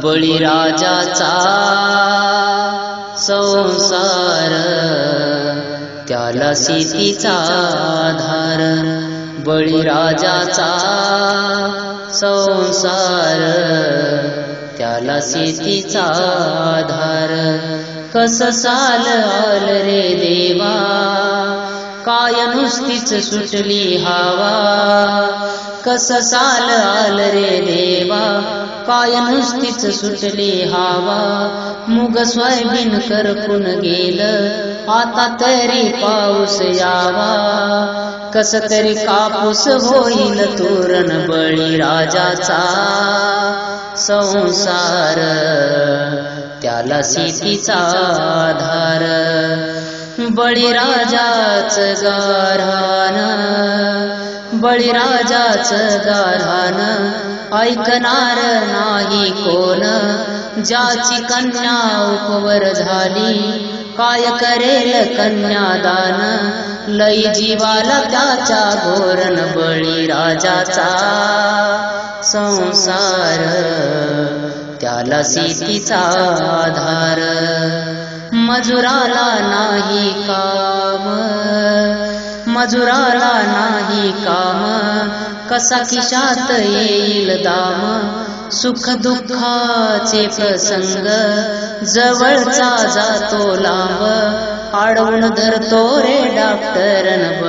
बळीराजाचा संसार त्याला सीतेचा आधार। बळीराजाचा संसार त्याला सीतेचा आधार। कस साल आल रे देवा काय नुसतीच सुटली हवा। कस साल आल रे देवा काय नुसतीच सुटली हवा। मुग सोयाबीन करपून गेलं आता तरी पाऊस यावा। कस तरी कापूस होईल तोरण बळीराजाचा संसार त्याला सीतेचा आधार। बळीराजाच गाऱ्हाण बळीराजाच गाऱ्हाण ऐकणार नाही कोण। ज्याची कन्या उपवर झाली काय करेल कन्यादान। लई जीवाला त्याच्या गोरण बळीराजाचा संसार त्याला सीतेचा आधार। मजुराला नाही काम मजुराला नाही काम कसा खिशात येईल दाम। सुख दुःखाचे प्रसंग जवळचा जातो लांब। आडवून धरतो रे डॉक्टरन